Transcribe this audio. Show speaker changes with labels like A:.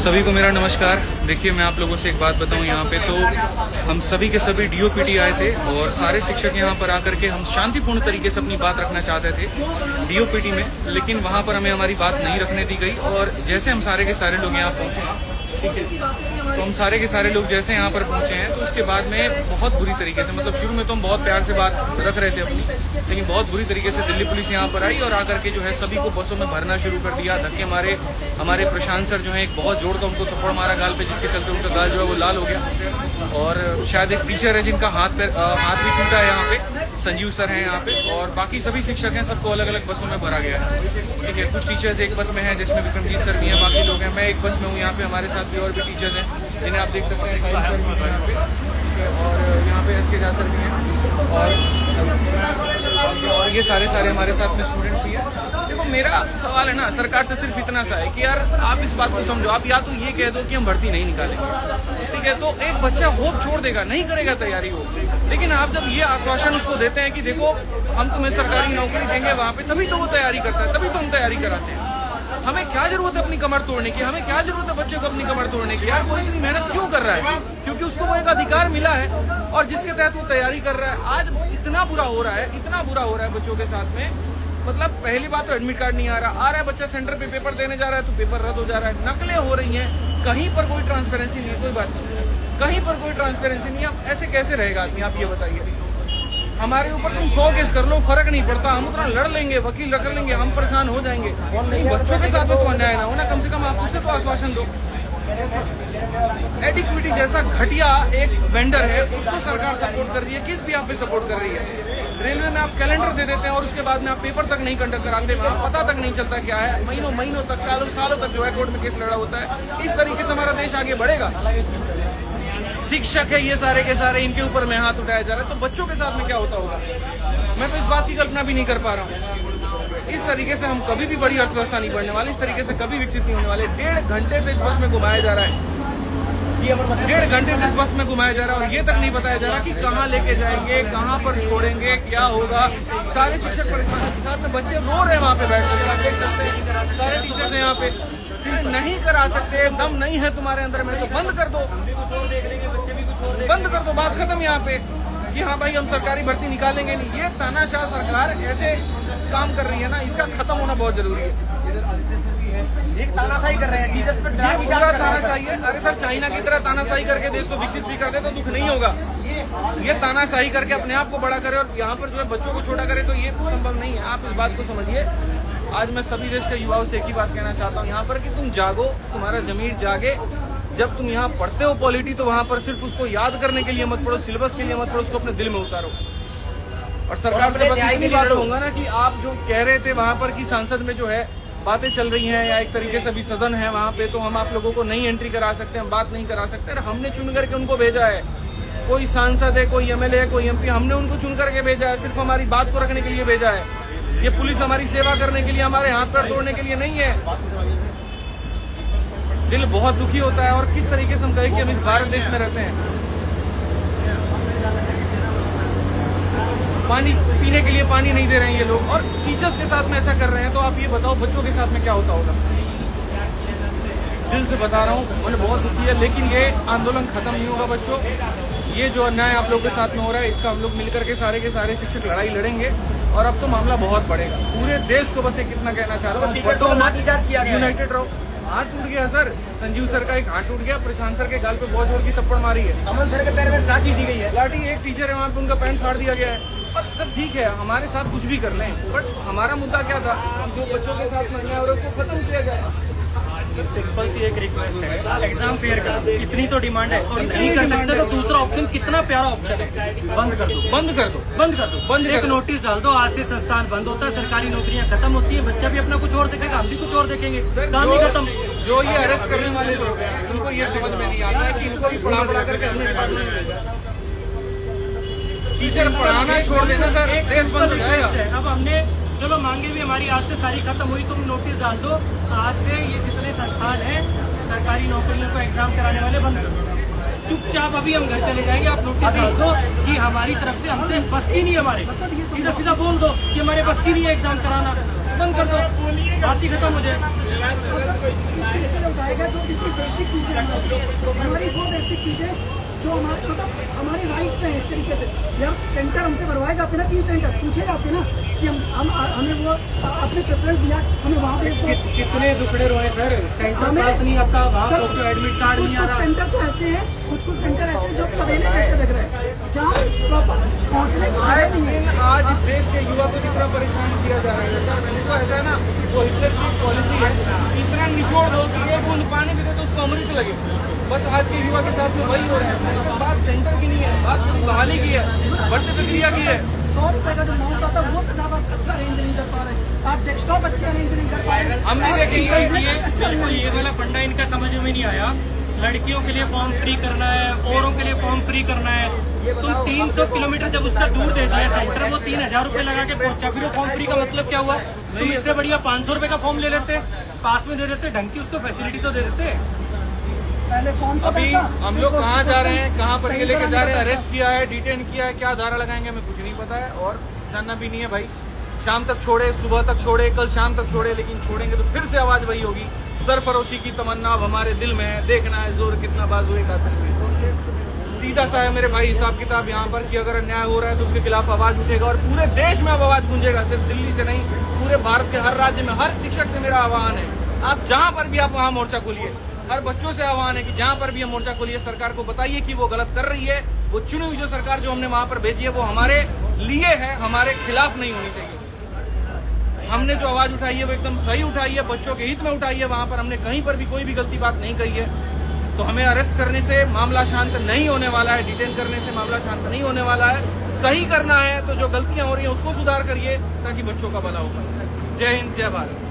A: सभी को मेरा नमस्कार। देखिए, मैं आप लोगों से एक बात बताऊं, यहाँ पे तो हम सभी के सभी डीओपीटी आए थे और सारे शिक्षक यहाँ पर आकर के हम शांतिपूर्ण तरीके से अपनी बात रखना चाहते थे डीओपीटी में, लेकिन वहाँ पर हमें हमारी बात नहीं रखने दी गई। और जैसे हम सारे के सारे लोग यहाँ पहुँचे, ठीक है, तो हम सारे के सारे लोग जैसे यहाँ पर पहुंचे हैं तो उसके बाद में बहुत बुरी तरीके से, मतलब शुरू में तो हम बहुत प्यार से बात रख रहे थे अपनी, लेकिन बहुत बुरी तरीके से दिल्ली पुलिस यहाँ पर आई और आकर के जो है सभी को बसों में भरना शुरू कर दिया। धक्के मारे। हमारे प्रशांत सर जो है एक बहुत जोर का उनको थप्पड़ मारा गाल पे, जिसके चलते उनका गाल जो है वो लाल हो गया। और शायद एक टीचर है जिनका हाथ भी टूटा है यहाँ पे, संजीव सर हैं यहाँ पे, और बाकी सभी शिक्षक हैं, सबको अलग अलग बसों में भरा गया है। ठीक है, कुछ टीचर्स एक बस में हैं जिसमें विक्रमजीत सर भी हैं, बाकी लोग हैं। मैं एक बस में हूँ यहाँ पे, हमारे साथ भी और भी टीचर्स हैं जिन्हें आप देख सकते हैं, साहिल सर भी यहाँ पे, और यहाँ पे एसके झा सर भी हैं, और ये सारे हमारे साथ में स्टूडेंट भी हैं। देखो, मेरा सवाल है ना सरकार से सिर्फ इतना सा है कि यार आप इस बात को समझो। आप या तो ये कह दो कि हम भर्ती नहीं निकालेंगे, ठीक है, तो एक बच्चा होप छोड़ देगा, नहीं करेगा तैयारी हो। लेकिन आप जब ये आश्वासन उसको देते हैं कि देखो हम तुम्हें सरकारी नौकरी देंगे वहाँ पे, तभी तो वो तैयारी करता है, तभी तो हम तैयारी कराते हैं। हमें क्या जरूरत है अपनी कमर तोड़ने की? हमें क्या जरूरत है बच्चे को अपनी कमर तोड़ने की? यार कोई इतनी मेहनत क्यों कर रहा है? क्योंकि उसको वो एक अधिकार मिला है और जिसके तहत वो तैयारी कर रहा है। आज इतना बुरा हो रहा है, इतना बुरा हो रहा है बच्चों के साथ में। मतलब पहली बात तो एडमिट कार्ड नहीं आ रहा है बच्चा सेंटर पे पेपर देने जा रहा है तो पेपर रद्द हो जा रहा है, नकलें हो रही हैं, कहीं पर कोई ट्रांसपेरेंसी नहीं है। कोई बात नहीं, कहीं पर कोई ट्रांसपेरेंसी नहीं है। ऐसे कैसे रहेगा आदमी? आप ये बताइए। हमारे ऊपर तुम 100 केस कर लो, फर्क नहीं पड़ता, हम उतना लड़ लेंगे, वकील रख लेंगे, हम परेशान हो जाएंगे। नहीं, बच्चों के साथ में तो अन्याय ना हो ना, कम से कम आप उससे तो आश्वासन दो। एडिक्विटी जैसा घटिया एक वेंडर है, उसको सरकार सपोर्ट कर रही है, किस भी आप पे सपोर्ट कर रही है। रेलवे में आप कैलेंडर दे देते हैं और उसके बाद में आप पेपर तक नहीं कंडक्ट कराते, वहाँ पता तक नहीं चलता क्या है। महीनों तक, सालों तक जो है कोर्ट में केस लड़ा होता है। इस तरीके से हमारा देश आगे बढ़ेगा? शिक्षक है ये सारे के सारे, इनके ऊपर में हाथ उठाया जा रहा है, तो बच्चों के साथ में क्या होता होगा? मैं तो इस बात की कल्पना भी नहीं कर पा रहा हूँ। इस तरीके से हम कभी भी बड़ी अर्थव्यवस्था नहीं बढ़ने वाली, इस तरीके से कभी विकसित नहीं होने वाले। 1.5 घंटे से इस बस में घुमाया जा रहा है, 1.5 घंटे से इस बस में घुमाया जा रहा है और ये तक नहीं बताया जा रहा कि कहाँ लेके जाएंगे, कहाँ पर छोड़ेंगे, क्या होगा। सारे शिक्षक परेशान के साथ में, बच्चे रो रहे हैं वहाँ पे बैठ कर, आप देख सकते हैं। सारे टीचर्स हैं यहाँ पे, नहीं करा सकते, दम नहीं है तुम्हारे अंदर में तो बंद कर दो, बंद कर दो, बात खत्म यहाँ पे कि हाँ भाई हम सरकारी भर्ती निकालेंगे नहीं। ये तानाशाह सरकार ऐसे काम कर रही है ना, इसका खत्म होना बहुत जरूरी है।
B: एक तानाशाही कर रहे हैं, टीचर्स पर
A: पूरा तानाशाही है। अरे सर, चाइना की तरह तानाशाही करके देश को विकसित भी कर दे तो दुख नहीं होगा। ये तानाशाही करके अपने आप को बड़ा करे और यहाँ पर जो है बच्चों को छोटा करे, तो ये संभव नहीं है। आप इस बात को समझिए। आज मैं सभी देश के युवाओं से एक ही बात कहना चाहता हूँ यहाँ पर कि तुम जागो, तुम्हारा जमीर जागे। जब तुम यहाँ पढ़ते हो पॉलिटी, तो वहाँ पर सिर्फ उसको याद करने के लिए मत पढ़ो, सिलेबस के लिए मत पढ़ो, उसको अपने दिल में उतारो। और सरकार से बस इतनी बात होगा ना कि आप जो कह रहे थे वहाँ पर कि सांसद में जो है बातें चल रही हैं या एक तरीके से अभी सदन है वहाँ पे, तो हम आप लोगों को नहीं एंट्री करा सकते, हम बात नहीं करा सकते। हमने चुन करके उनको भेजा है, कोई सांसद है, कोई एमएलए है, कोई एमपी, हमने उनको चुन करके भेजा है, सिर्फ हमारी बात को रखने के लिए भेजा है। ये पुलिस हमारी सेवा करने के लिए, हमारे हाथ पैर तोड़ने के लिए नहीं है। दिल बहुत दुखी होता है। और किस तरीके से हम कहें कि हम इस भारत देश में रहते हैं। पानी पीने के लिए पानी नहीं दे रहे हैं ये लोग, और टीचर्स के साथ में ऐसा कर रहे हैं, तो आप ये बताओ बच्चों के साथ में क्या होता होगा? दिल से बता रहा हूँ, मैंने बहुत दुखी है। लेकिन ये आंदोलन खत्म नहीं होगा बच्चों। ये जो अन्याय आप लोगों के साथ में हो रहा है, इसका हम लोग मिलकर के सारे शिक्षक लड़ाई लड़ेंगे और अब तो मामला बहुत बढ़ेगा। पूरे देश को बस एक कितना कहना चाह रहा हूँ, यूनाइटेड रहो। हाथ टूट गया सर, संजीव सर का एक हाथ टूट गया, प्रशांत सर के गाल पे बहुत जोर की थप्पड़ मारी है,
B: अमन सर के पैर में लाठी दी गई है,
A: लाठी। एक टीचर है वहाँ पे, उनका पैंट फाड़ दिया गया है। पर सब ठीक है, हमारे साथ कुछ भी कर लें, बट हमारा मुद्दा क्या था? जो बच्चों के साथ में अन्याय हो रहा है उसको खत्म किया जाए।
B: सिंपल सी एक रिक्वेस्ट है, एग्जाम फेयर का इतनी तो डिमांड है और नहीं कर सकते तो दूसरा ऑप्शन कितना प्यारा ऑप्शन है, बंद कर दो,
A: बंद कर दो,
B: बंद कर दो, बंद एक नोटिस डाल दो, आज से संस्थान बंद होता है, सरकारी नौकरियां खत्म होती है, बच्चा भी अपना कुछ और देखेगा, हम भी कुछ और देखेंगे, काम ही खत्म।
A: जो ये अरेस्ट करने वाले लोग हैं, उनको ये समझ में नहीं आता है कि इनको भी पढ़ा करके हमने डिपार्टमेंट में भेजा। टीचर पढ़ाना छोड़ देना सर, देश बंद हो जाएगा।
B: अब हमने चलो मांगे भी हमारी आज से सारी खत्म हुई, तुम नोटिस डाल दो, आज से ये जितने संस्थान हैं सरकारी नौकरियों को एग्जाम कराने वाले बंद कर दो। चुपचाप अभी हम घर चले जाएंगे, आप नोटिस डाल दो कि हमारी तरफ से हमसे बस की नहीं, हमारे सीधा सीधा बोल दो कि हमारे बस की नहीं है एग्जाम कराना, बंद कर दो, बात ही खत्म हो जाए।
C: बेसिक चीजें हैं, हमारी वो बेसिक चीजें जो हमारे मतलब हमारे राइट से है एक तरीके से। जब सेंटर हमसे भरवाए जाते हैं ना, 3 सेंटर पूछे जाते हैं ना कि हमें वो अपने प्रेफरेंस दिया, हमें वहाँ भेज दो।
B: कितने दुखड़े रोए सर, सेंटर पास नहीं आता, वहाँ पहुंचो एडमिट कार्ड नहीं आ रहा।
C: सेंटर तो ऐसे हैं, कुछ सेंटर ऐसे जो पवेले जैसे लग रहे हैं, जहाँ प्रॉपर पहुँचने की जगह नहीं है।
A: आज इस देश के युवा को कितना परेशान किया जा रहा है सर। इसको ऐसा है ना, वो हिटलर की पॉलिसी है, इतना निचोड़ दो कि एक बूंद पानी भी दे तो उसको अमृत लगे। बस आज के युवा के साथ में वही हो रहा है। बात सेंटर की नहीं है, बात सिर्फ बहाली की है, बढ़ती प्रक्रिया की है।
C: 100 रुपए का जो माउस आता है वो तक आप अच्छा अरेंज नहीं कर पा रहे, आप डेस्कटॉप अच्छे अरेंज नहीं कर पा रहे।
B: हम भी देखेंगे कि
C: अच्छा
B: ये वाला फंडा इनका समझ में नहीं आया। लड़कियों के लिए फॉर्म फ्री करना है, औरों के लिए फॉर्म फ्री करना है। तुम 3 किलोमीटर जब उसका दूर देता है सेंटर, वो 3000 रुपए लगा के पहुंचा, फिर वो फॉर्म फ्री का मतलब क्या हुआ? तुम इससे बढ़िया 500 रुपए का फॉर्म ले लेते, पास में दे देते, ढंग की उसको फैसिलिटी तो दे देते।
C: पहले फॉर्म का
A: अभी
C: पैसा,
A: हम लोग कहाँ जा रहे हैं, कहाँ पर
C: सही
A: ये लेके
C: कराने
A: जा रहे हैं,
C: का पैसा।
A: अरेस्ट किया है, डिटेन किया है, क्या धारा लगाएंगे हमें कुछ नहीं पता है और जानना भी नहीं है भाई। शाम तक छोड़े, सुबह तक छोड़े, कल शाम तक छोड़े, लेकिन छोड़ेंगे तो फिर से आवाज वही होगी। सरफरोशी की तमन्ना अब हमारे दिल में है, देखना है जोर कितना बाजुए कातिल में। सीधा सा है मेरे भाई हिसाब किताब यहाँ पर कि अगर अन्याय हो रहा है तो उसके खिलाफ आवाज उठेगा और पूरे देश में अब आवाज गूंजेगा, सिर्फ दिल्ली से नहीं, पूरे भारत के हर राज्य में। हर शिक्षक से मेरा आह्वान है, आप जहाँ पर भी आप वहाँ मोर्चा खोलिए। हर बच्चों से आह्वान है कि जहाँ पर भी हम मोर्चा खोलिए, सरकार को बताइए कि वो गलत कर रही है। वो चुनी हुई जो सरकार जो हमने वहाँ पर भेजी है वो हमारे लिए है, हमारे खिलाफ नहीं होनी चाहिए। हमने जो आवाज उठाई है वो एकदम सही उठाई है, बच्चों के हित में उठाई है। वहाँ पर हमने कहीं पर भी कोई भी गलती बात नहीं कही है। तो हमें अरेस्ट करने से मामला शांत नहीं होने वाला है, डिटेन करने से मामला शांत नहीं होने वाला है। सही करना है तो जो गलतियां हो रही हैं उसको सुधार करिए ताकि बच्चों का भला होगा। जय हिंद, जय भारत।